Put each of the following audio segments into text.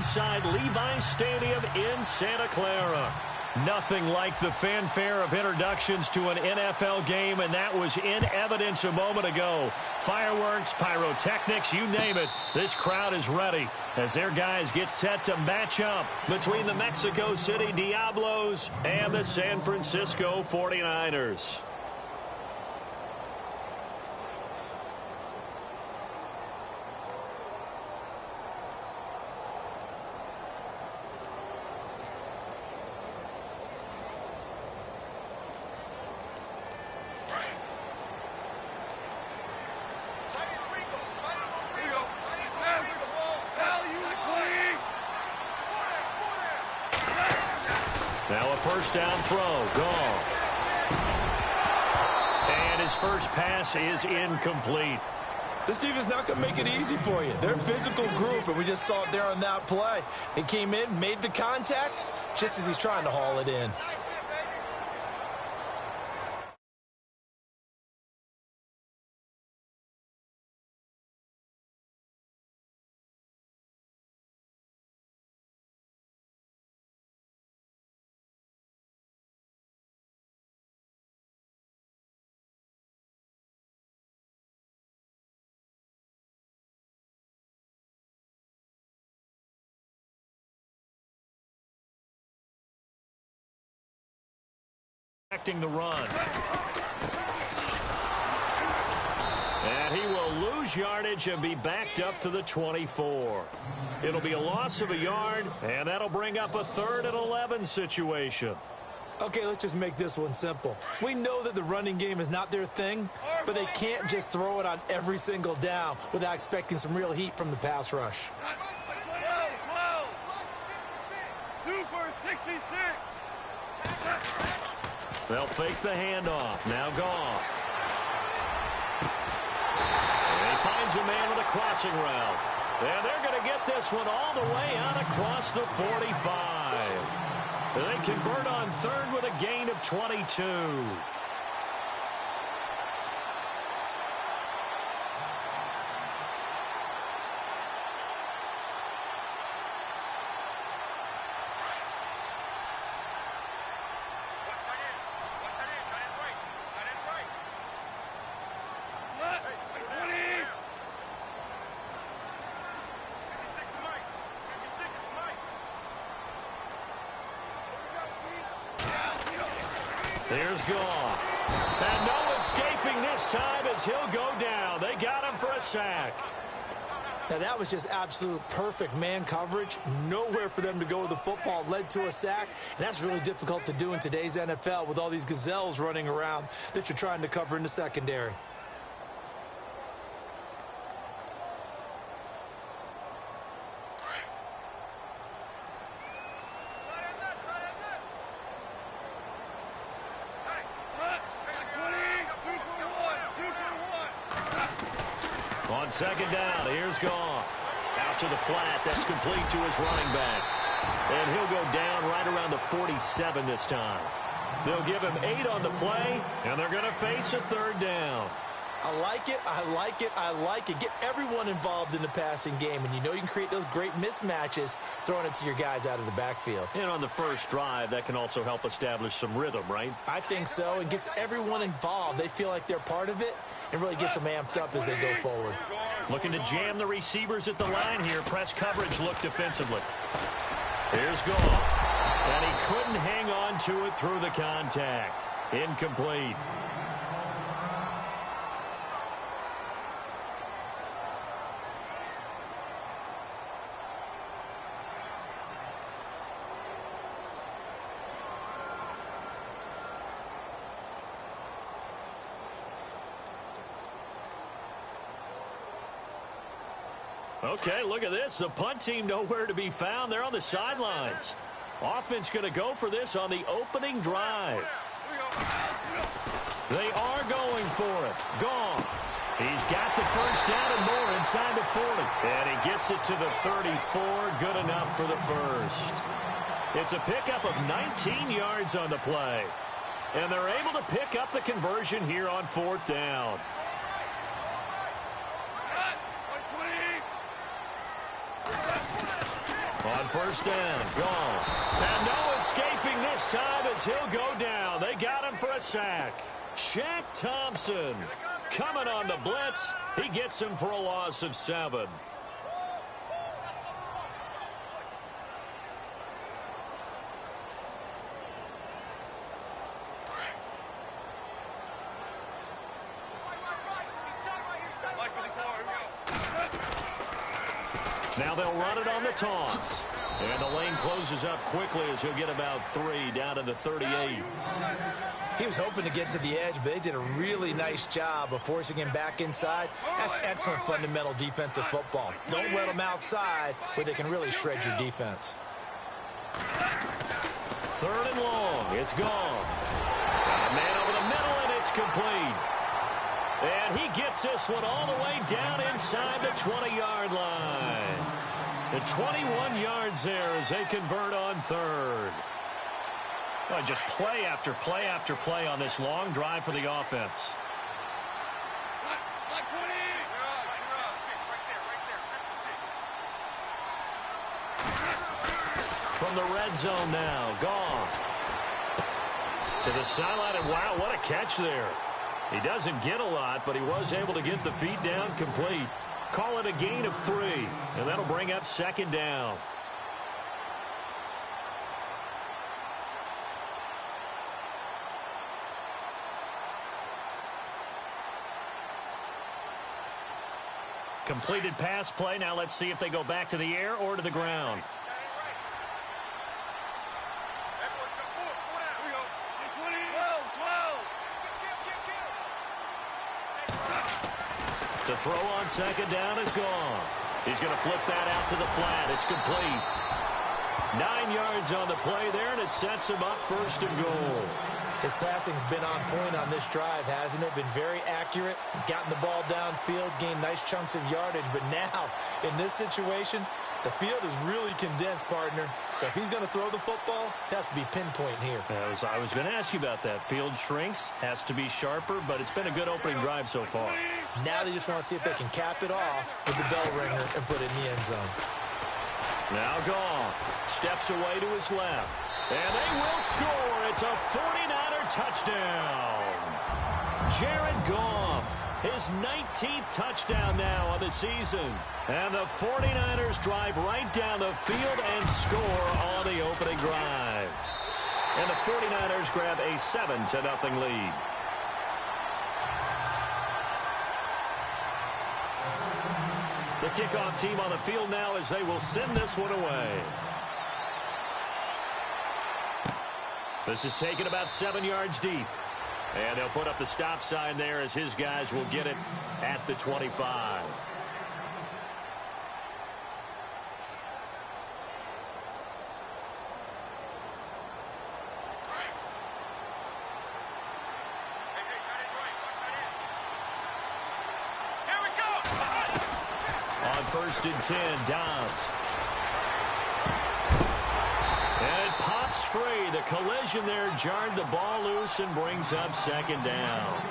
inside Levi's Stadium in Santa Clara. Nothing like the fanfare of introductions to an NFL game, and that was in evidence a moment ago. Fireworks, pyrotechnics, you name it. This crowd is ready as their guys get set to match up between the Mexico City Diablos and the San Francisco 49ers. Now a first down throw, gone. And his first pass is incomplete. This defense is not going to make it easy for you. They're a physical group, and we just saw it there on that play. He came in, made the contact, just as he's trying to haul it in. The run. And he will lose yardage and be backed up to the 24. It'll be a loss of a yard, and that'll bring up a 3rd and 11 situation. Okay, let's just make this one simple. We know that the running game is not their thing, but they can't just throw it on every single down without expecting some real heat from the pass rush. Super 66. They'll fake the handoff. Now Goff. And he finds a man with a crossing route. And they're going to get this one all the way out across the 45. They convert on 3rd with a gain of 22. Here's Goff. And no escaping this time as he'll go down. They got him for a sack. Now, that was just absolute perfect man coverage. Nowhere for them to go with the football. Led to a sack. And that's really difficult to do in today's NFL with all these gazelles running around that you're trying to cover in the secondary. On 2nd down, here's Goff. Out to the flat. That's complete to his running back. And he'll go down right around the 47 this time. They'll give him 8 on the play, and they're going to face a 3rd down. I like it, I like it, I like it. Get everyone involved in the passing game, and you know you can create those great mismatches throwing it to your guys out of the backfield. And on the first drive, that can also help establish some rhythm, right? I think so, and gets everyone involved. They feel like they're part of it, and really gets them amped up as they go forward. Looking to jam the receivers at the line here. Press coverage look defensively. Here's Goff. And he couldn't hang on to it through the contact. Incomplete. Okay, look at this. The punt team nowhere to be found. They're on the sidelines. Offense going to go for this on the opening drive. They are going for it. Goff. He's got the first down and more inside the 40. And he gets it to the 34. Good enough for the first. It's a pickup of 19 yards on the play. And they're able to pick up the conversion here on 4th down. On first down, gone. And no escaping this time as he'll go down. They got him for a sack. Shaq Thompson coming on the blitz. He gets him for a loss of 7. Now they'll run it on the toss. And the lane closes up quickly as he'll get about 3 down to the 38. He was hoping to get to the edge, but they did a really nice job of forcing him back inside. That's excellent fundamental defensive football. Don't let them outside where they can really shred your defense. 3rd and long. It's gone. Got a man over the middle, and it's complete. And he gets this one all the way down inside the 20-yard line. The 21 yards there as they convert on 3rd. Well, just play after play after play on this long drive for the offense. From the red zone now, Goff. To the sideline, and wow, what a catch there. He doesn't get a lot, but he was able to get the feet down complete. Call it a gain of 3, and that'll bring up 2nd down. Completed pass play. Now let's see if they go back to the air or to the ground. To throw on 2nd down is gone. He's going to flip that out to the flat. It's complete. 9 yards on the play there, and it sets him up 1st and goal. His passing's been on point on this drive, hasn't it? Been very accurate, gotten the ball downfield, gained nice chunks of yardage. But now, in this situation, the field is really condensed, partner. So if he's going to throw the football, it has to be pinpoint here. I was going to ask you about that. Field shrinks, has to be sharper, but it's been a good opening drive so far. Now they just want to see if they can cap it off with the bell ringer and put it in the end zone. Now Goff steps away to his left. And they will score. It's a 49er touchdown. Jared Goff, his 19th touchdown now on the season. And the 49ers drive right down the field and score on the opening drive. And the 49ers grab a 7-0 lead. The kickoff team on the field now as they will send this one away. This is taken about 7 yards deep. And they'll put up the stop sign there as his guys will get it at the 25. On 1st and 10, Dobbs. And it pops free. The collision there jarred the ball loose and brings up 2nd down.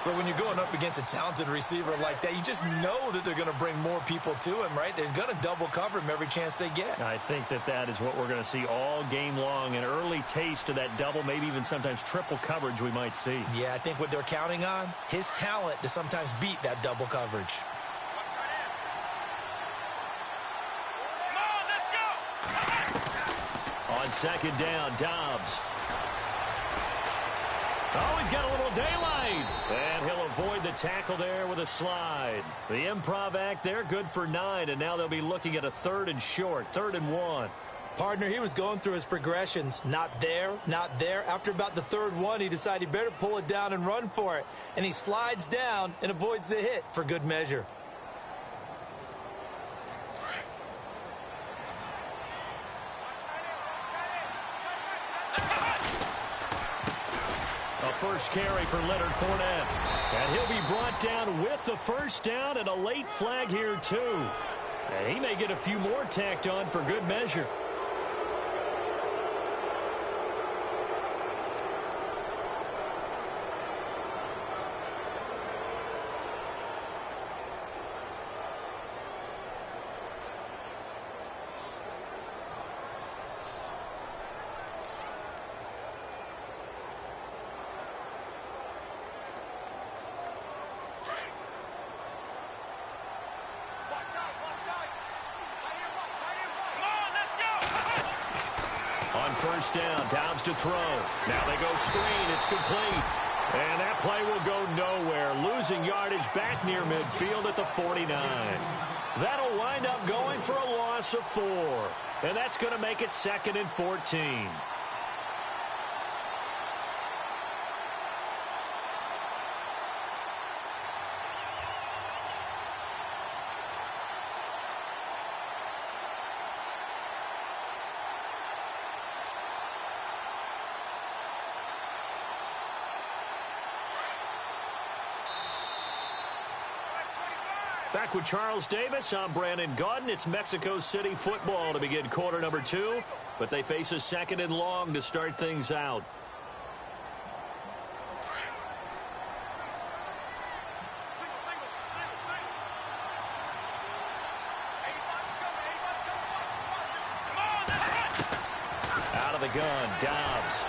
But when you're going up against a talented receiver like that, you just know that they're going to bring more people to him, right? They're going to double cover him every chance they get. I think that is what we're going to see all game long. An early taste of that double, maybe even sometimes triple coverage we might see. Yeah, I think what they're counting on, his talent to sometimes beat that double coverage. On 2nd down, Dobbs. Oh, he's got a little daylight. And he'll avoid the tackle there with a slide. The improv act there, good for 9. And now they'll be looking at a 3rd and short, 3rd and 1. Partner, he was going through his progressions. Not there, not there. After about the 3rd one, he decided he better pull it down and run for it. And he slides down and avoids the hit for good measure. First carry for Leonard Fournette. And he'll be brought down with the 1st down and a late flag here, too. And he may get a few more tacked on for good measure. first down. Dobbs to throw. Now they go screen. It's complete. And that play will go nowhere. Losing yardage back near midfield at the 49. That'll wind up going for a loss of 4. And that's going to make it 2nd and 14. Back with Charles Davis, I'm Brandon Gaudin. It's Mexico City football to begin quarter number 2, but they face a 2nd and long to start things out. Out of the gun, Dobbs.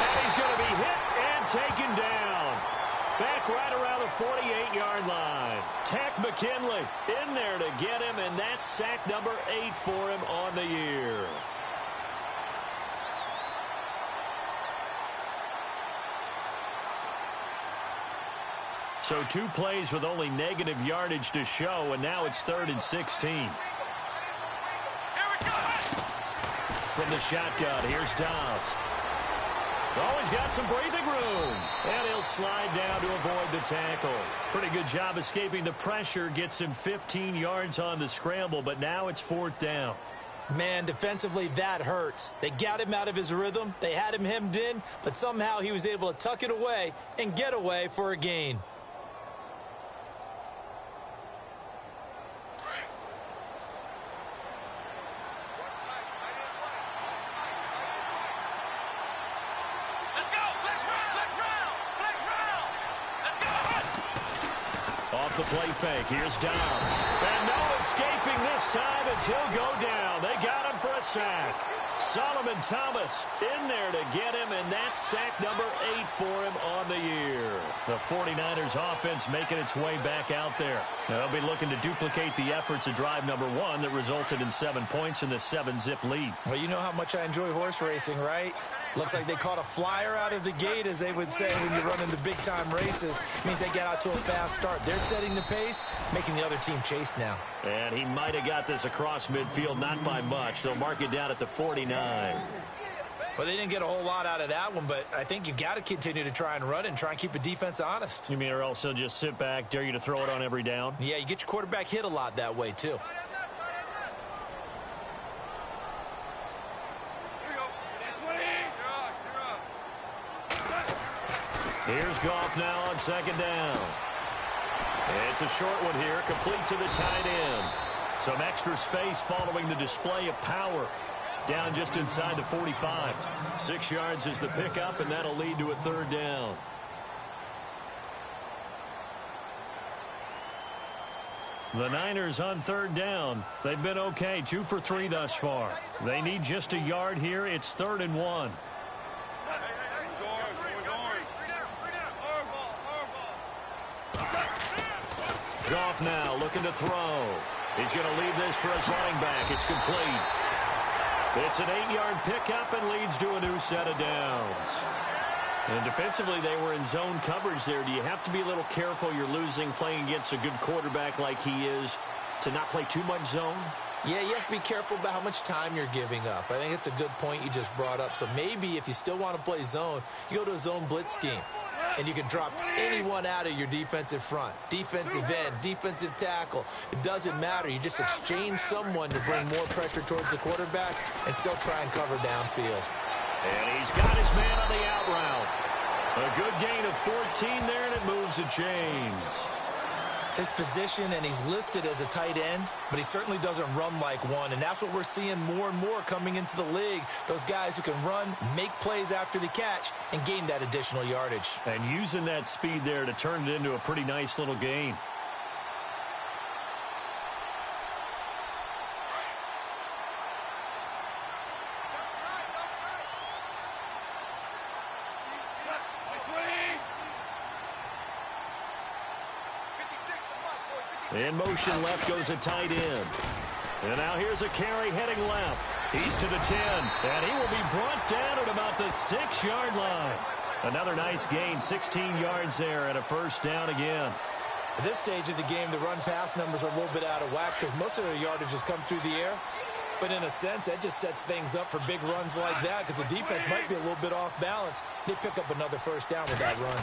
And he's going to be hit and taken down. Back right around the 48-yard line. Tack McKinley in there to get him, and that's sack number 8 for him on the year. So 2 plays with only negative yardage to show, and now it's 3rd and 16. From the shotgun, here's Dobbs. Oh, he's got some breathing room. And he'll slide down to avoid the tackle. Pretty good job escaping the pressure. Gets him 15 yards on the scramble, but now it's 4th down. Man, defensively, that hurts. They got him out of his rhythm. They had him hemmed in, but somehow he was able to tuck it away and get away for a gain. Off the play fake, here's Dobbs. And no escaping this time as he'll go down. They got him for a sack. Solomon Thomas in there to get him, and that's sack number 8 for him on the year. The 49ers offense making its way back out there. They'll be looking to duplicate the efforts of drive number 1 that resulted in 7 points in the 7-zip lead. Well, you know how much I enjoy horse racing, right? Looks like they caught a flyer out of the gate, as they would say when you run into big-time races. Means they get out to a fast start. They're setting the pace, making the other team chase now. And he might have got this across midfield, not by much. They'll mark it down at the 49. Well, they didn't get a whole lot out of that one, but I think you've got to continue to try and run and try and keep the defense honest. You mean, or else they'll just sit back, dare you to throw it on every down? Yeah, you get your quarterback hit a lot that way, too. Here's Goff now on 2nd down. It's a short one here, complete to the tight end. Some extra space following the display of power. Down just inside the 45. 6 yards is the pickup, and that'll lead to a 3rd down. The Niners on 3rd down. They've been okay, 2 for 3 thus far. They need just a yard here. It's 3rd and 1. Goff now looking to throw. He's going to leave this for his running back. It's complete. It's an 8-yard pickup and leads to a new set of downs. And defensively, they were in zone coverage there. Do you have to be a little careful? You're losing playing against a good quarterback like he is to not play too much zone? Yeah, you have to be careful about how much time you're giving up. I think it's a good point you just brought up. So maybe if you still want to play zone, you go to a zone blitz scheme. And you can drop anyone out of your defensive front. Defensive end, defensive tackle. It doesn't matter. You just exchange someone to bring more pressure towards the quarterback and still try and cover downfield. And he's got his man on the out route. A good gain of 14 there, and it moves the chains. His position, and he's listed as a tight end, but he certainly doesn't run like one, and that's what we're seeing more and more coming into the league. Those guys who can run, make plays after the catch, and gain that additional yardage. And using that speed there to turn it into a pretty nice little gain. In motion left goes a tight end. And now here's a carry heading left. He's to the 10, and he will be brought down at about the 6-yard line. Another nice gain, 16 yards there, and a first down again. At this stage of the game, the run-pass numbers are a little bit out of whack because most of their yardage has come through the air. But in a sense, that just sets things up for big runs like that because the defense might be a little bit off balance. They pick up another first down with that run.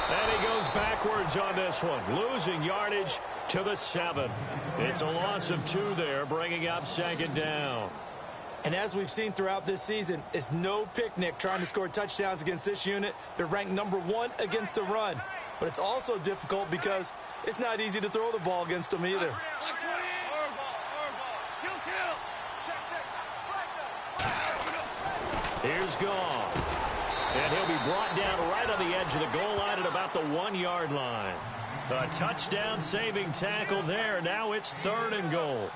And he goes backwards on this one, losing yardage to the 7. It's a loss of 2 there, bringing up second down. And as we've seen throughout this season, it's no picnic trying to score touchdowns against this unit. They're ranked number 1 against the run. But it's also difficult because it's not easy to throw the ball against them either. Here's Goff. And he'll be brought down right on the edge of the goal line at about the 1-yard line. A touchdown-saving tackle there. Now it's 3rd and goal.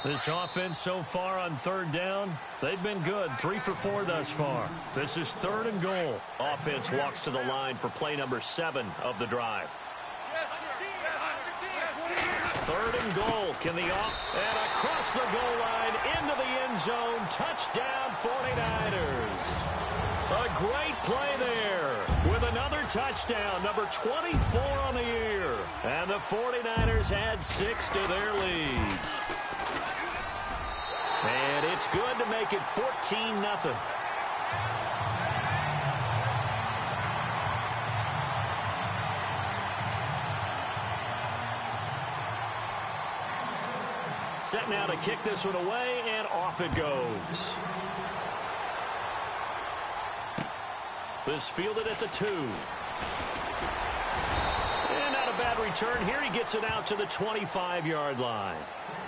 This offense so far on 3rd down, they've been good. 3 for 4 thus far. This is 3rd and goal. Offense walks to the line for play number 7 of the drive. 3rd and goal. Can the and across the goal line into the end zone. Touchdown 49ers. A great play there with another touchdown, number 24 on the year. And the 49ers add 6 to their lead. And it's good to make it 14-0. Set now to kick this one away, and off it goes. This fielded at the 2. And not a bad return here. He gets it out to the 25-yard line.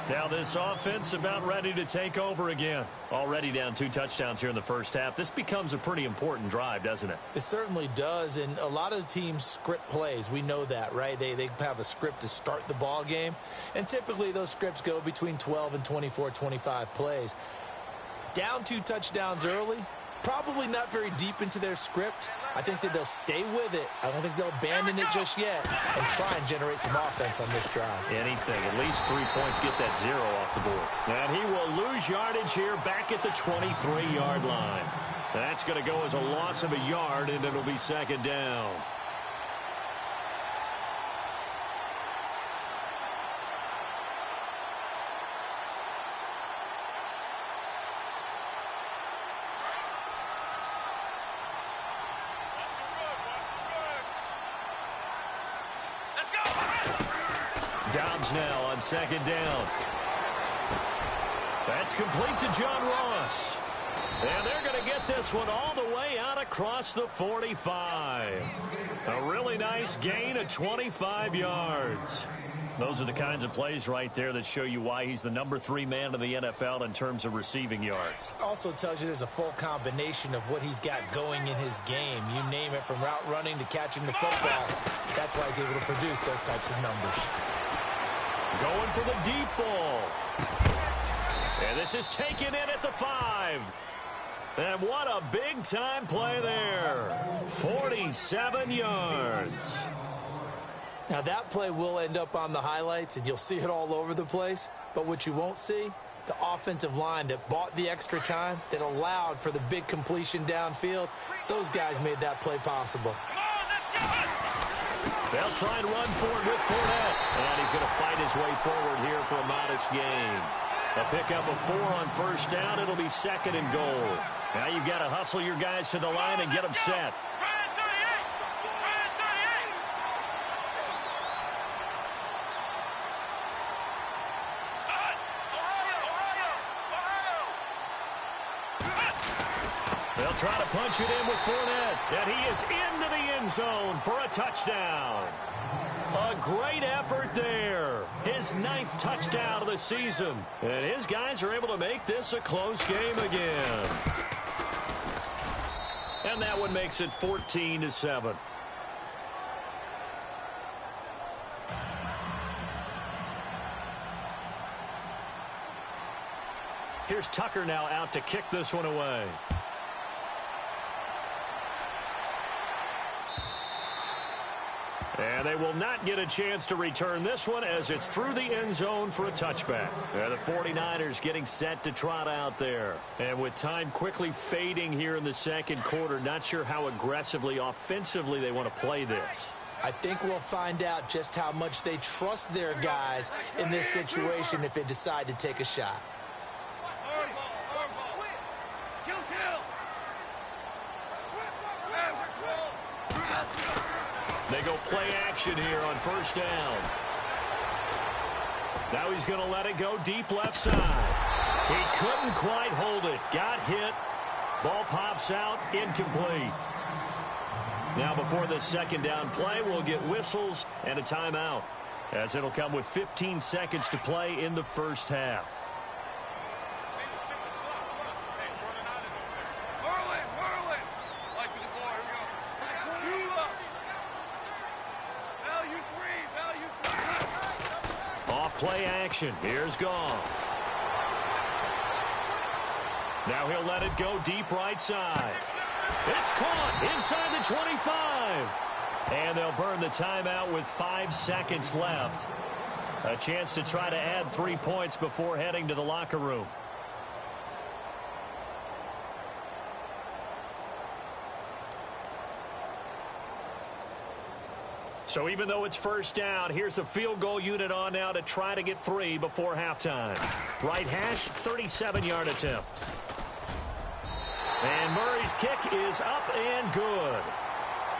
Now this offense about ready to take over again. Already down 2 touchdowns here in the first half. This becomes a pretty important drive, doesn't it? It certainly does, and a lot of the teams script plays. We know that, right? They have a script to start the ball game, and typically those scripts go between 12 and 24, 25 plays. Down 2 touchdowns early, probably not very deep into their script. I think that they'll stay with it. I don't think they'll abandon it just yet and try and generate some offense on this drive. Anything. At least 3 points, get that 0 off the board. And he will lose yardage here back at the 23-yard line. That's going to go as a loss of a yard, and it'll be second down. Dobbs now on second down. That's complete to John Ross. And they're going to get this one all the way out across the 45. A really nice gain of 25 yards. Those are the kinds of plays right there that show you why he's the number 3 man in the NFL in terms of receiving yards. Also tells you there's a full combination of what he's got going in his game. You name it, from route running to catching the football. That's why he's able to produce those types of numbers. Going for the deep ball. And this is taken in at the 5. And what a big-time play there. 47 yards. Now, that play will end up on the highlights, and you'll see it all over the place. But what you won't see, the offensive line that bought the extra time, that allowed for the big completion downfield, those guys made that play possible. They'll try and run for it with Fournette. And he's going to fight his way forward here for a modest gain. A pickup of 4 on first down. It'll be second and goal. Now you've got to hustle your guys to the line and get them set. They'll try to punch it in with Fournette, and he is into the end zone for a touchdown. A great effort there. His 9th touchdown of the season, and his guys are able to make this a close game again. And that one makes it 14-7. Here's Tucker now out to kick this one away. And they will not get a chance to return this one as it's through the end zone for a touchback. The 49ers getting set to trot out there. And with time quickly fading here in the second quarter, not sure how aggressively, offensively they want to play this. I think we'll find out just how much they trust their guys in this situation if they decide to take a shot. They go play action here on first down. Now he's going to let it go deep left side. He couldn't quite hold it. Got hit. Ball pops out. Incomplete. Now before this second down play, we'll get whistles and a timeout, as it'll come with 15 seconds to play in the first half. Play action. Here's Goff. Now he'll let it go deep right side. It's caught inside the 25. And they'll burn the timeout with 5 seconds left. A chance to try to add 3 points before heading to the locker room. So even though it's first down, here's the field goal unit on now to try to get 3 before halftime. Right hash, 37-yard attempt. And Murray's kick is up and good.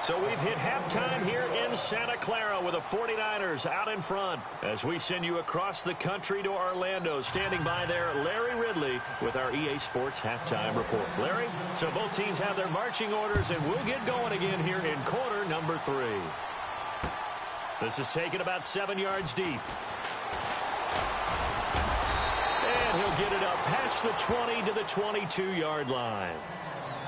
So we've hit halftime here in Santa Clara with the 49ers out in front. As we send you across the country to Orlando, standing by there, Larry Ridley with our EA Sports Halftime Report. Larry, so both teams have their marching orders, and we'll get going again here in quarter number 3. This is taken about 7 yards deep. And he'll get it up past the 20 to the 22-yard line.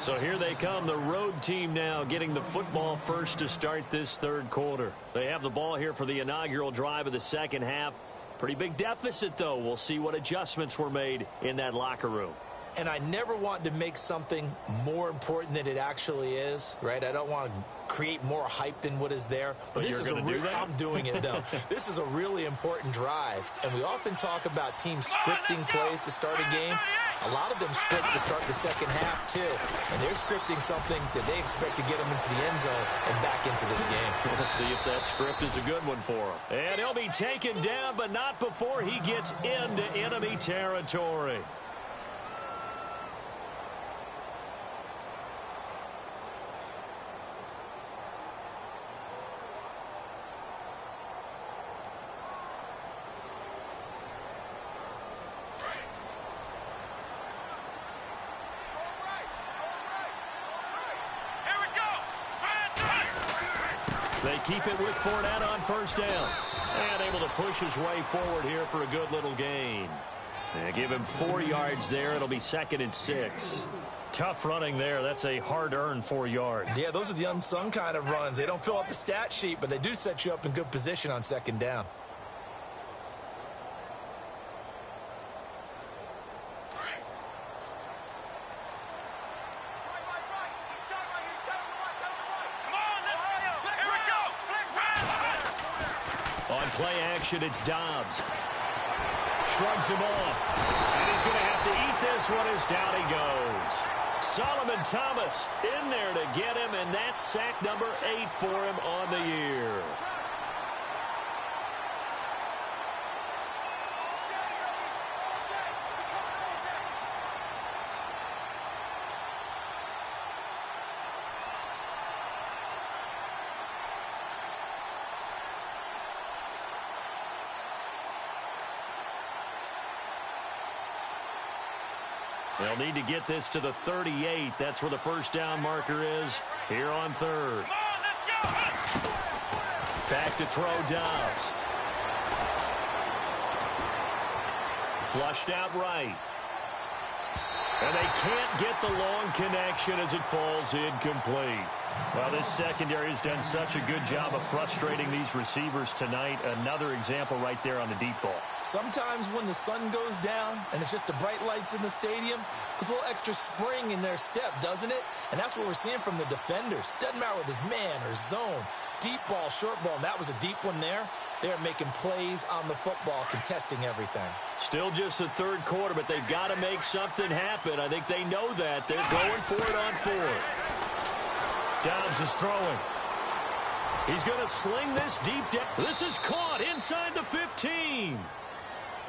So here they come, the road team now getting the football first to start this third quarter. They have the ball here for the inaugural drive of the second half. Pretty big deficit, though. We'll see what adjustments were made in that locker room. And I never want to make something more important than it actually is, right? I don't want to create more hype than what is there. But this you're is going to do that? I'm doing it, though. This is a really important drive. And we often talk about teams scripting plays to start a game. A lot of them script to start the second half, too. And they're scripting something that they expect to get them into the end zone and back into this game. We'll see if that script is a good one for him. And he'll be taken down, but not before he gets into enemy territory. They keep it with Fournette on first down. And able to push his way forward here for a good little gain. They give him 4 yards there. It'll be 2nd and 6. Tough running there. That's a hard-earned 4 yards. Yeah, those are the unsung kind of runs. They don't fill up the stat sheet, but they do set you up in good position on second down. Play action, it's Dobbs. Shrugs him off. And he's going to have to eat this one as down he goes. Solomon Thomas in there to get him, and that's sack number 8 for him on the year. They'll need to get this to the 38. That's where the first down marker is here on third. Back to throw Dobbs. Flushed out right. And they can't get the long connection as it falls incomplete. Well, this secondary has done such a good job of frustrating these receivers tonight. Another example right there on the deep ball. Sometimes when the sun goes down and it's just the bright lights in the stadium, there's a little extra spring in their step, doesn't it? And that's what we're seeing from the defenders. Doesn't matter whether it's man or zone, deep ball, short ball. And that was a deep one there. They're making plays on the football, contesting everything. Still just the third quarter, but they've got to make something happen. I think they know that. They're going for it on fourth. Dobbs is throwing. He's going to sling this deep down. This is caught inside the 15.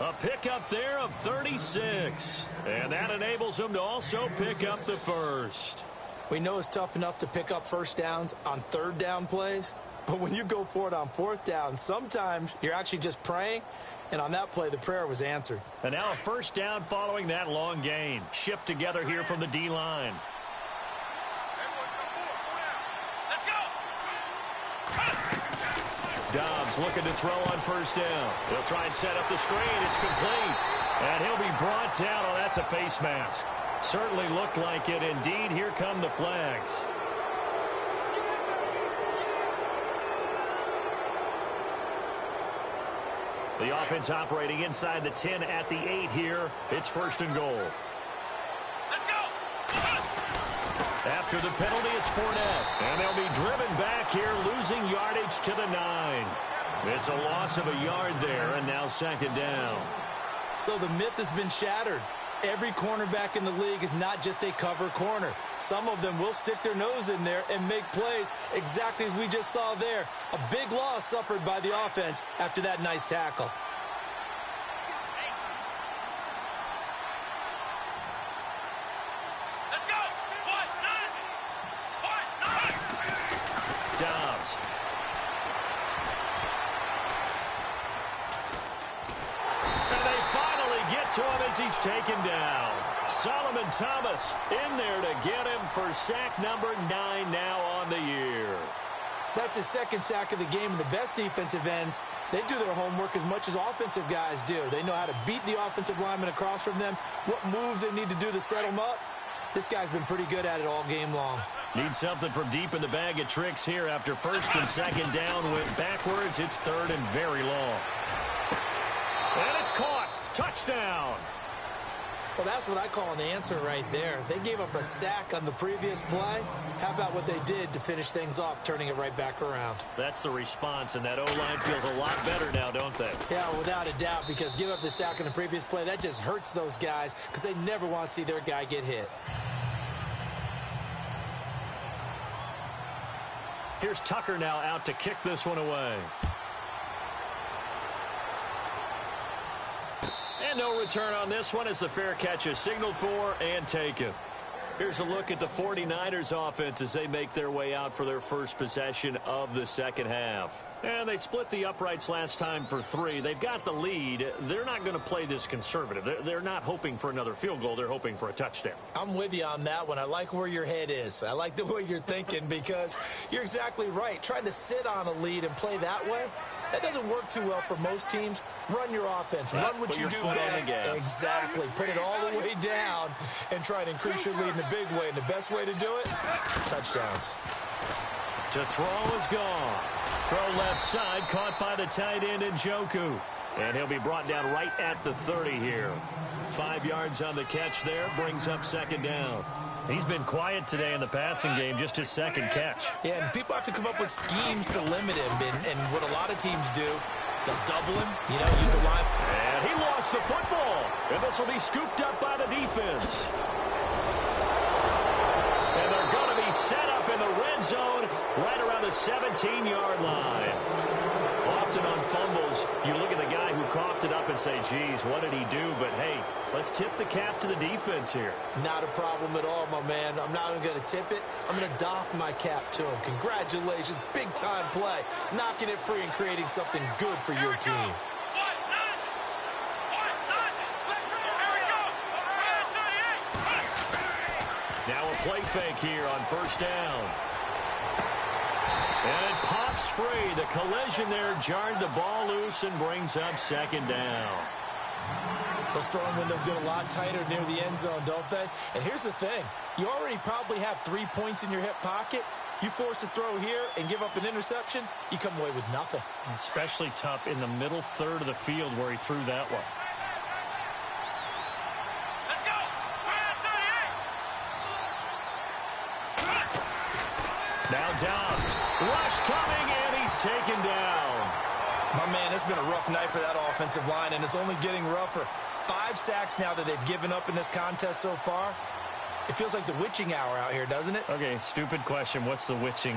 A pickup there of 36. And that enables him to also pick up the first. We know it's tough enough to pick up first downs on third down plays. But when you go for it on fourth down, sometimes you're actually just praying. And on that play, the prayer was answered. And now a first down following that long gain. Shift together here from the D-line. Dobbs looking to throw on first down. He'll try and set up the screen. It's complete. And he'll be brought down. Oh, that's a face mask. Certainly looked like it. Indeed, here come the flags. The offense operating inside the 10 at the 8 here. It's first and goal. Let's go! After the penalty, it's Fournette. And they'll be driven back here, losing yardage to the 9. It's a loss of a yard there, and now second down. So the myth has been shattered. Every cornerback in the league is not just a cover corner. Some of them will stick their nose in there and make plays exactly as we just saw there. A big loss suffered by the offense after that nice tackle. Let's go! Dobbs. And they finally get to him as he's taken down. Solomon Thomas in there to get him for sack number 9 now on the year. That's his second sack of the game, and the best defensive ends, they do their homework as much as offensive guys do. They know how to beat the offensive lineman across from them, what moves they need to do to set them up. This guy's been pretty good at it all game long. Need something from deep in the bag of tricks here after first and second down went backwards. It's third and very long. And it's caught. Touchdown. Well, that's what I call an answer right there. They gave up a sack on the previous play. How about what they did to finish things off, turning it right back around? That's the response, and that O-line feels a lot better now, don't they? Yeah, without a doubt, because give up the sack on the previous play, that just hurts those guys because they never want to see their guy get hit. Here's Tucker now out to kick this one away. And no return on this one as the fair catch is signaled for and taken. Here's a look at the 49ers offense as they make their way out for their first possession of the second half. And they split the uprights last time for 3. They've got the lead. They're not going to play this conservative. They're not hoping for another field goal. They're hoping for a touchdown. I'm with you on that one. I like where your head is. I like the way you're thinking because you're exactly right. Trying to sit on a lead and play that way, that doesn't work too well for most teams. Run your offense. Run what you do best. Exactly. Put it all the way down and try and increase your lead in a big way. And the best way to do it, touchdowns. To throw is gone. Throw left side, caught by the tight end Njoku. And he'll be brought down right at the 30 here. 5 yards on the catch there, brings up second down. He's been quiet today in the passing game, just his second catch. Yeah, and people have to come up with schemes to limit him. And what a lot of teams do, they'll double him, use a line. And he lost the football. And this will be scooped up by the defense. And they're going to be set up in the red zone right around the 17-yard line. Often on fumbles, you look at the guy who coughed it up and say, geez, what did he do? But, hey, let's tip the cap to the defense here. Not a problem at all, my man. I'm not even going to tip it. I'm going to doff my cap to him. Congratulations. Big-time play. Knocking it free and creating something good for your team. Now a play fake here on first down. And it pops free. The collision there jarred the ball loose and brings up second down. Those throwing windows get a lot tighter near the end zone, don't they? And here's the thing. You already probably have 3 points in your hip pocket. You force a throw here and give up an interception, you come away with nothing. Especially tough in the middle third of the field where he threw that one. Let's go. 38. Now Dobbs. Rush coming, and he's taken down. My man, it's been a rough night for that offensive line, and it's only getting rougher. 5 sacks now that they've given up in this contest so far. It feels like the witching hour out here, doesn't it? Okay, stupid question. What's the witching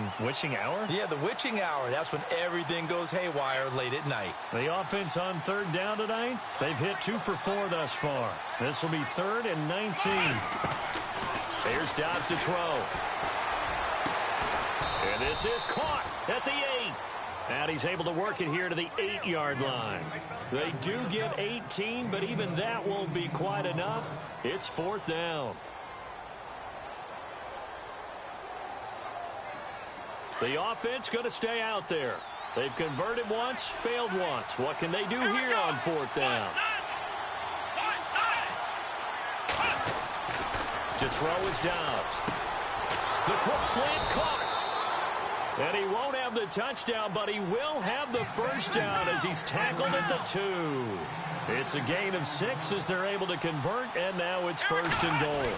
hour? Yeah, the witching hour. That's when everything goes haywire late at night. The offense on third down tonight, they've hit 2 for 4 thus far. This will be 3rd and 19. Here's Dobbs to throw. And this is caught at the 8. And he's able to work it here to the 8-yard line. They do get 18, but even that won't be quite enough. It's 4th down. The offense going to stay out there. They've converted once, failed once. What can they do here on 4th down? To throw is Dobbs. The quick slant caught. And he won't have the touchdown, but he will have the first down as he's tackled at the 2. It's a gain of 6 as they're able to convert, and now it's 1st and goal.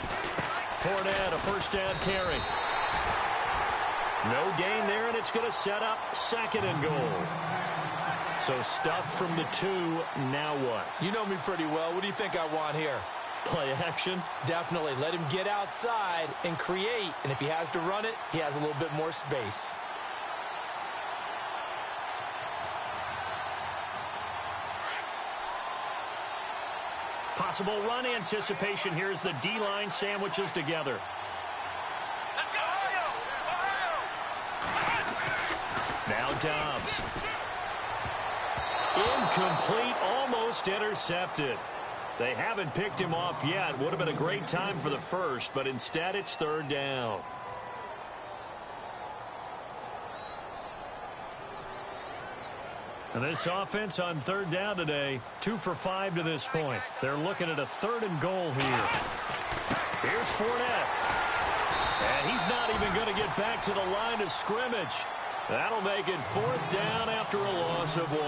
Fournette, a first down carry. No gain there, and it's going to set up 2nd and goal. So stuff from the 2, now what? You know me pretty well. What do you think I want here? Play action? Definitely. Let him get outside and create. And if he has to run it, he has a little bit more space. Possible run anticipation here as the D-line sandwiches together. Now Dobbs. Incomplete, almost intercepted. They haven't picked him off yet. Would have been a great time for the first, but instead it's 3rd down. And this offense on 3rd down today, 2 for 5 to this point. They're looking at a 3rd and goal here. Here's Fournette. And he's not even going to get back to the line of scrimmage. That'll make it 4th down after a loss of 1.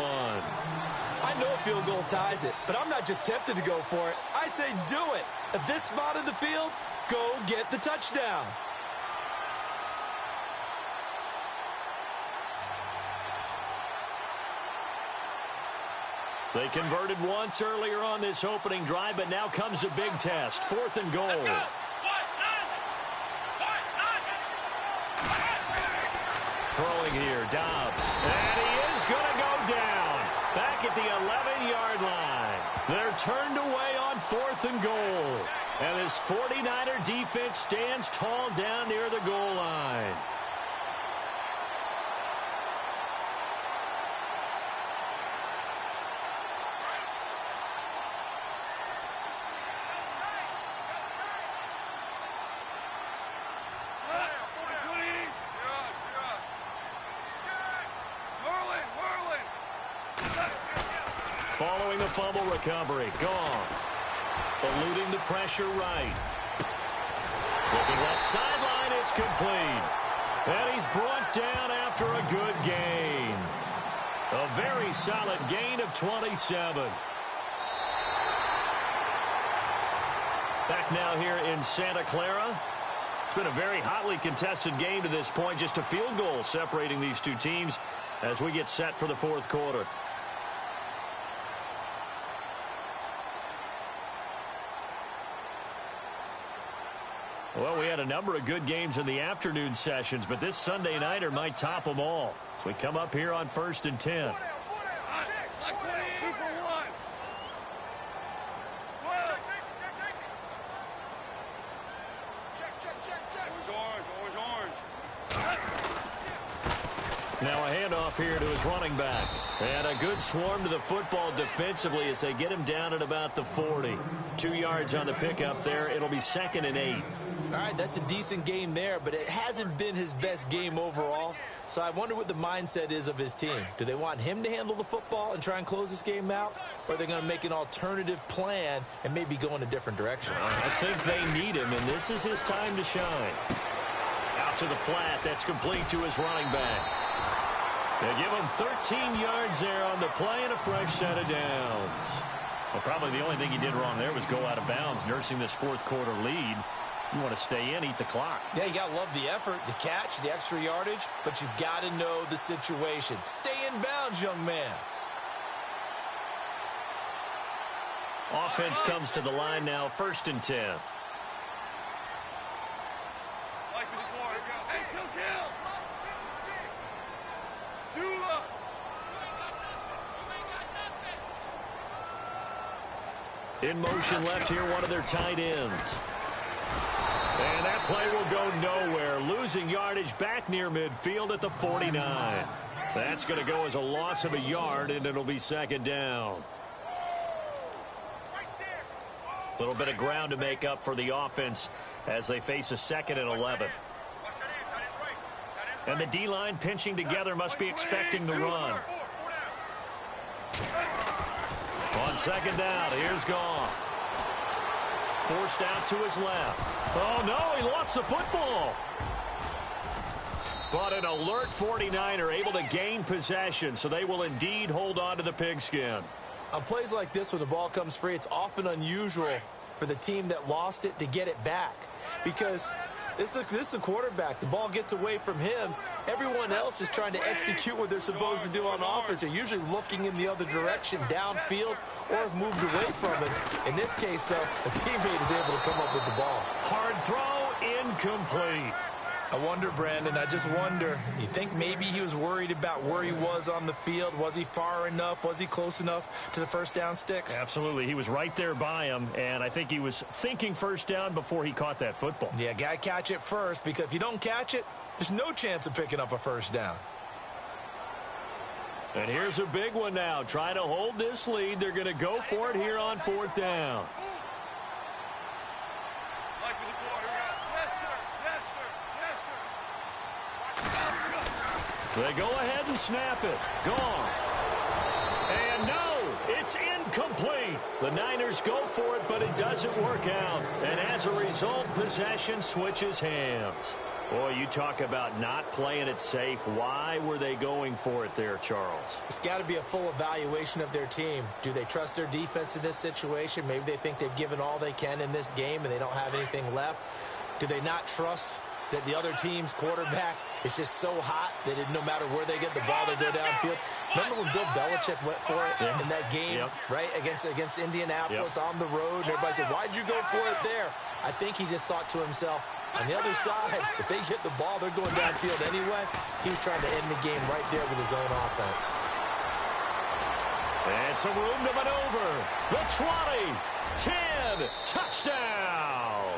I know a field goal ties it, but I'm not just tempted to go for it. I say do it. At this spot of the field, go get the touchdown. They converted once earlier on this opening drive, but now comes a big test. 4th and goal. Throwing here, Dobbs. And he is going to go down. Back at the 11-yard line. They're turned away on 4th and goal. And this 49er defense stands tall down near the goal line. Following the fumble recovery, Goff eluding the pressure right. Looking left sideline, it's complete. And he's brought down after a good gain. A very solid gain of 27. Back now here in Santa Clara. It's been a very hotly contested game to this point. Just a field goal separating these two teams as we get set for the 4th quarter. Well, we had a number of good games in the afternoon sessions, but this Sunday nighter might top them all. So we come up here on 1st and 10. Now a handoff here to his running back. And a good swarm to the football defensively as they get him down at about the 40. 2 yards on the pickup there. It'll be 2nd and 8. All right, that's a decent game there, but it hasn't been his best game overall. So I wonder what the mindset is of his team. Do they want him to handle the football and try and close this game out? Or are they going to make an alternative plan and maybe go in a different direction? I think they need him, and this is his time to shine. Out to the flat. That's complete to his running back. They give him 13 yards there on the play and a fresh set of downs. Well, probably the only thing he did wrong there was go out of bounds, nursing this fourth quarter lead. You want to stay in, eat the clock. Yeah, you got to love the effort, the catch, the extra yardage, but you got to know the situation. Stay in bounds, young man. Offense comes to the line now, 1st and 10. In motion left here, one of their tight ends. And that play will go nowhere. Losing yardage back near midfield at the 49. That's going to go as a loss of a yard, and it'll be 2nd down. A little bit of ground to make up for the offense as they face a 2nd and 11. And the D-line pinching together, must be expecting the run. On 2nd down, here's Goff. Forced out to his left. Oh, no, he lost the football. But an alert 49er able to gain possession, so they will indeed hold on to the pigskin. On plays like this, when the ball comes free, it's often unusual for the team that lost it to get it back. Because this is the quarterback. The ball gets away from him. Everyone else is trying to execute what they're supposed to do on offense. They're usually looking in the other direction, downfield, or have moved away from it. In this case, though, a teammate is able to come up with the ball. Hard throw, incomplete. I wonder, Brandon, I just wonder, you think maybe he was worried about where he was on the field? Was he far enough? Was he close enough to the first down sticks? Absolutely. He was right there by him, and I think he was thinking first down before he caught that football. Yeah, got to catch it first, because if you don't catch it, there's no chance of picking up a first down. And here's a big one now. Trying to hold this lead. They're going to go for it here on 4th down. They go ahead and snap it. Gone. And no, it's incomplete. The Niners go for it, but it doesn't work out. And as a result, possession switches hands. Boy, you talk about not playing it safe. Why were they going for it there, Charles? It's got to be a full evaluation of their team. Do they trust their defense in this situation? Maybe they think they've given all they can in this game and they don't have anything left. Do they not trust that the other team's quarterback is just so hot that no matter where they get the ball, they go downfield? Remember when Bill Belichick went for it in that game, right, against Indianapolis on the road? And everybody said, why'd you go for it there? I think he just thought to himself, on the other side, if they get the ball, they're going downfield anyway. He was trying to end the game right there with his own offense. And some room to maneuver. The 20, 10, touchdown.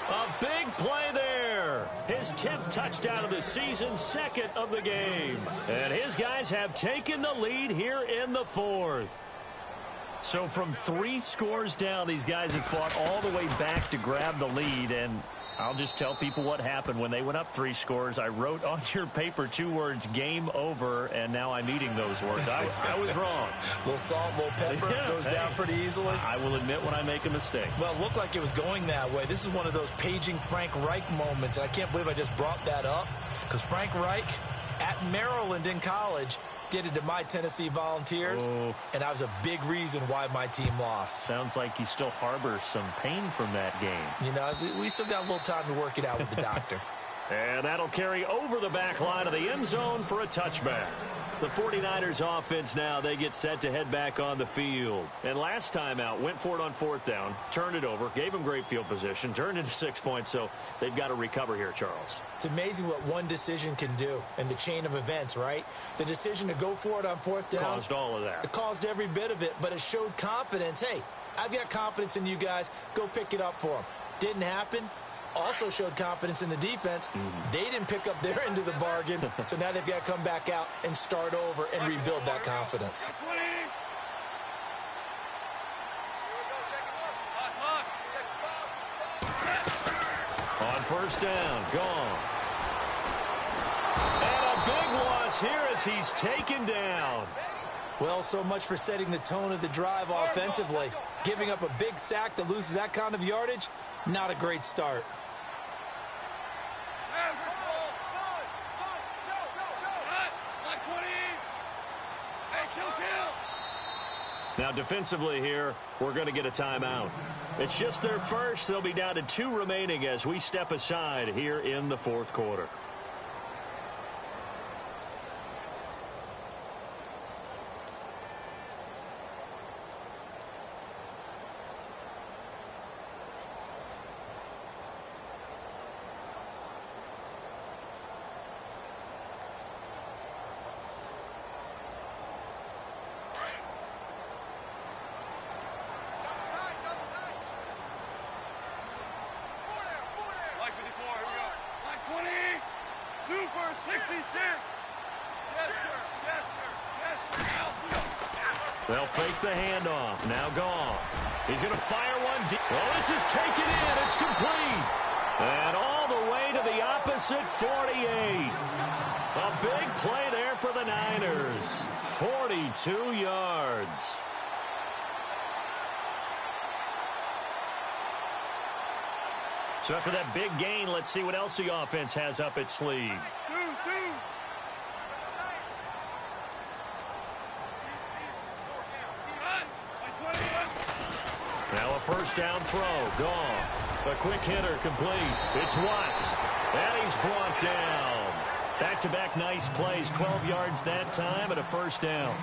A big play there. His 10th touchdown of the season, 2nd of the game. And his guys have taken the lead here in the 4th. So from 3 scores down, these guys have fought all the way back to grab the lead. And I'll just tell people what happened when they went up 3 scores. I wrote on your paper 2 words, game over, and now I'm eating those words. I was wrong. A little salt, a little pepper, goes down pretty easily. I will admit when I make a mistake. Well, it looked like it was going that way. This is one of those paging Frank Reich moments, and I can't believe I just brought that up, because Frank Reich at Maryland in college did it to my Tennessee Volunteers, and that was a big reason why my team lost. Sounds like you still harbor some pain from that game. You know, we still got a little time to work it out with the doctor. And that'll carry over the back line of the end zone for a touchback. The 49ers offense now, they get set to head back on the field. And last time out, went for it on 4th down, turned it over, gave them great field position, turned into 6 points, so they've got to recover here, Charles. It's amazing what one decision can do in the chain of events, right? The decision to go for it on 4th down. Caused all of that. It caused every bit of it, but it showed confidence. Hey, I've got confidence in you guys. Go pick it up for them. Didn't happen. Also showed confidence in the defense. They didn't pick up their end of the bargain, so now they've got to come back out and start over and rebuild that confidence. On 1st down, gone. And a loss here as he's taken down. Well, so much for setting the tone of the drive offensively. Giving up a big sack that loses that kind of yardage, not a great start. Now defensively here, we're going to get a timeout. It's just their first. They'll be down to 2 remaining as we step aside here in the fourth quarter. They'll fake the handoff. Now Goff. He's going to fire one deep. Well, this is taken in. It's complete. And all the way to the opposite 48. A big play there for the Niners. 42 yards. So after that big gain, let's see what else the offense has up its sleeve. Now a first down throw. Gone. A quick hitter complete. It's Watts. And he's brought down. Back-to-back nice plays. 12 yards that time and a first down.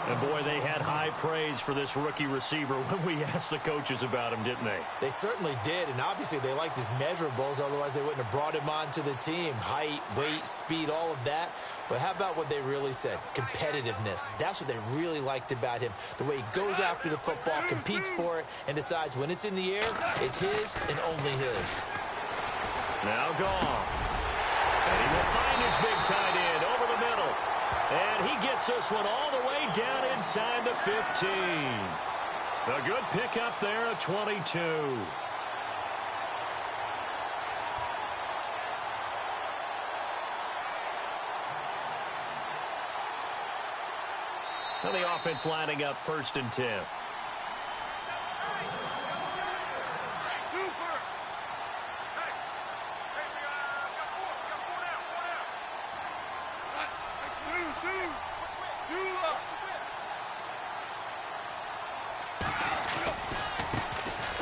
And, boy, they had high praise for this rookie receiver when we asked the coaches about him, didn't they? They certainly did, and obviously they liked his measurables. Otherwise, they wouldn't have brought him onto the team. Height, weight, speed, all of that. But how about what they really said? Competitiveness. That's what they really liked about him. The way he goes after the football, competes for it, and decides when it's in the air, it's his and only his. Now Goff. And he will find his big tight end over the middle. And he gets this one all the way down inside the 15. A good pickup there at 22. Now the offense lining up 1st and 10.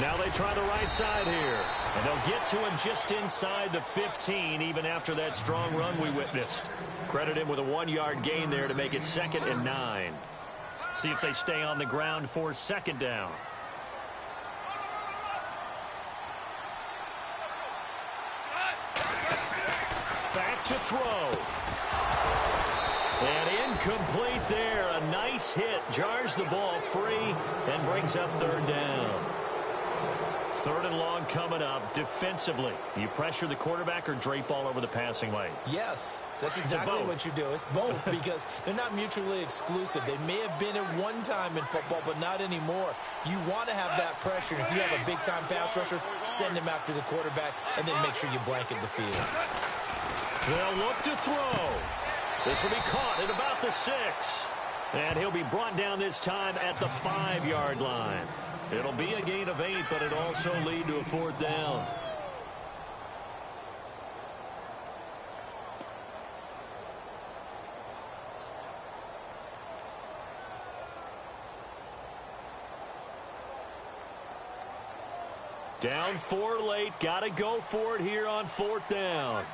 Now they try the right side here. And they'll get to him just inside the 15, even after that strong run we witnessed. Credit him with a 1-yard gain there to make it 2nd and 9. See if they stay on the ground for 2nd down. Back to throw. And incomplete there. A nice hit. Jars the ball free and brings up 3rd down. 3rd and long coming up. Defensively, you pressure the quarterback or drape all over the passing lane? Yes, that's exactly what you do. It's both because they're not mutually exclusive. They may have been at one time in football, but not anymore. You want to have that pressure. If you have a big-time pass rusher, send him after the quarterback, and then make sure you blanket the field. They'll look to throw. This will be caught at about the 6. And he'll be brought down this time at the 5-yard line. It'll be a gain of 8, but it'll also lead to a 4th down. Down 4 late. Got to go for it here on 4th down.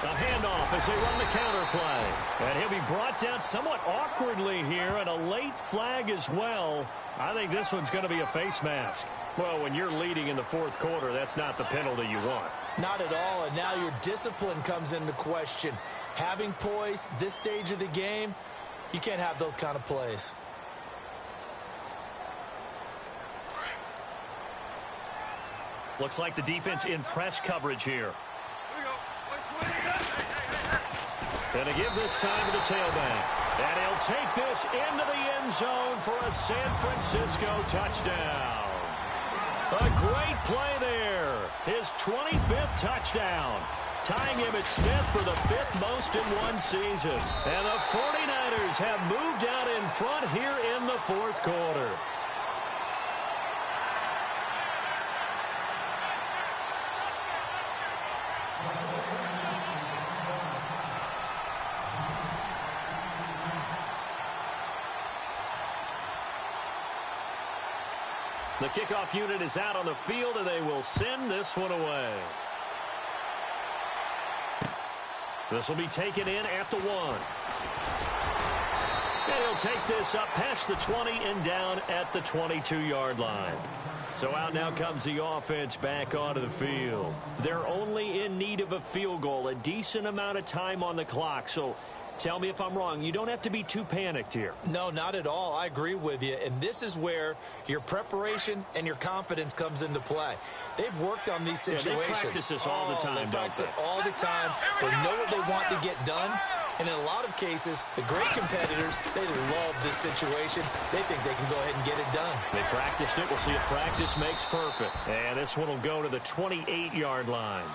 A handoff as they run the counter play. And he'll be brought down somewhat awkwardly here, and a late flag as well. I think this one's going to be a face mask. Well, when you're leading in the 4th quarter, that's not the penalty you want. Not at all, and now your discipline comes into question. Having poise, this stage of the game, you can't have those kind of plays. Looks like the defense in press coverage here. And to give this time to the tailback. And he'll take this into the end zone for a San Francisco touchdown. A great play there. His his 25th touchdown, tying Emmitt Smith for the 5th most in one season. And the 49ers have moved out in front here in the 4th quarter. The kickoff unit is out on the field, and they will send this one away. This will be taken in at the 1. And he'll take this up past the 20 and down at the 22-yard line. So out now comes the offense back onto the field. They're only in need of a field goal, a decent amount of time on the clock. So tell me if I'm wrong. You don't have to be too panicked here. No, not at all. I agree with you. And this is where your preparation and your confidence comes into play. They've worked on these situations. Yeah, they practice this all the time, They practice it all the time. They know what they want to get done. And in a lot of cases, the great competitors, they love this situation. They think they can go ahead and get it done. They practiced it. We'll see if practice makes perfect. And this one will go to the 28-yard line.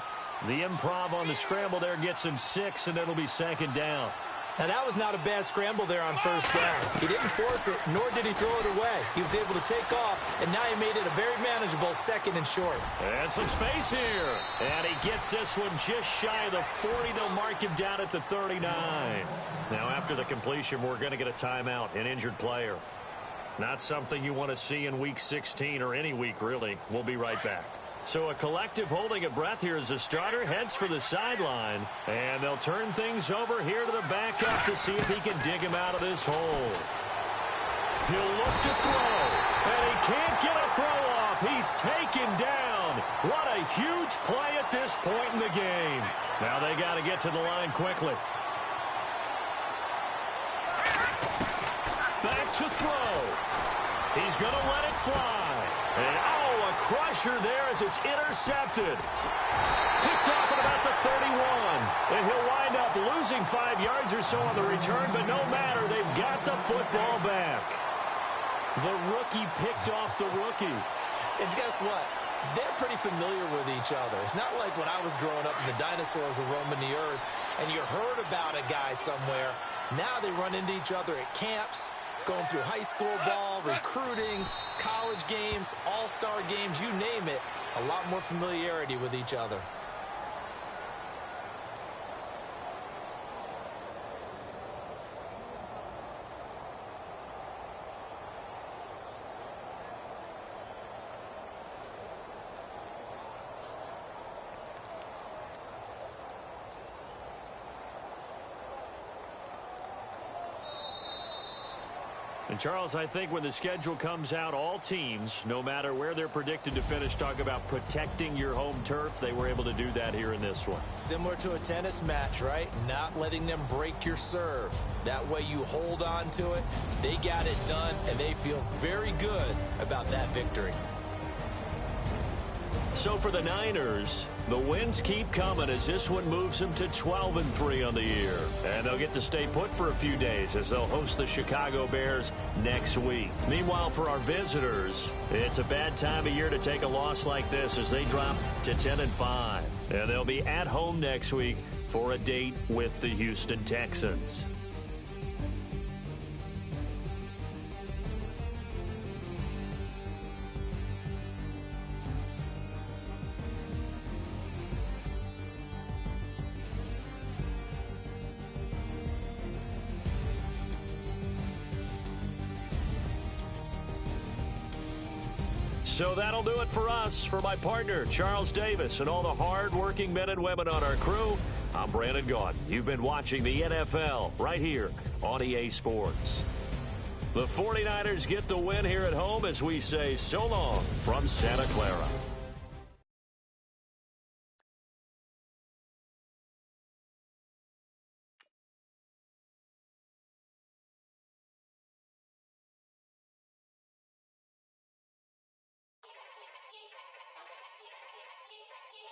The improv on the scramble there gets him 6, and it'll be 2nd down. Now, that was not a bad scramble there on 1st down. He didn't force it, nor did he throw it away. He was able to take off, and now he made it a very manageable 2nd and short. And some space here. And he gets this one just shy of the 40. They'll mark him down at the 39. Now, after the completion, we're going to get a timeout, an injured player. Not something you want to see in Week 16 or any week, really. We'll be right back. So a collective holding of breath here as the starter heads for the sideline. And they'll turn things over here to the backup to see if he can dig him out of this hole. He'll look to throw. And he can't get a throw off. He's taken down. What a huge play at this point in the game. Now they got to get to the line quickly. Back to throw. He's going to let it fly. And, a crusher there as it's intercepted. Picked off at about the 31. And he'll wind up losing 5 yards or so on the return, but no matter, they've got the football back. The rookie picked off the rookie. And guess what? They're pretty familiar with each other. It's not like when I was growing up and the dinosaurs were roaming the earth and you heard about a guy somewhere. Now they run into each other at camps, going through high school ball, recruiting, college games, all-star games, you name it. A lot more familiarity with each other. And, Charles, I think when the schedule comes out, all teams, no matter where they're predicted to finish, talk about protecting your home turf. They were able to do that here in this one. Similar to a tennis match, right? Not letting them break your serve. That way you hold on to it. They got it done, and they feel very good about that victory. So for the Niners, the wins keep coming as this one moves them to 12-3 on the year. And they'll get to stay put for a few days as they'll host the Chicago Bears next week. Meanwhile, for our visitors, it's a bad time of year to take a loss like this as they drop to 10-5. And they'll be at home next week for a date with the Houston Texans. So that'll do it for us. For my partner, Charles Davis, and all the hard-working men and women on our crew, I'm Brandon Gaudin. You've been watching the NFL right here on EA Sports. The 49ers get the win here at home as we say so long from Santa Clara.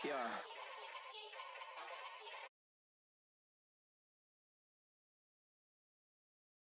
Yeah.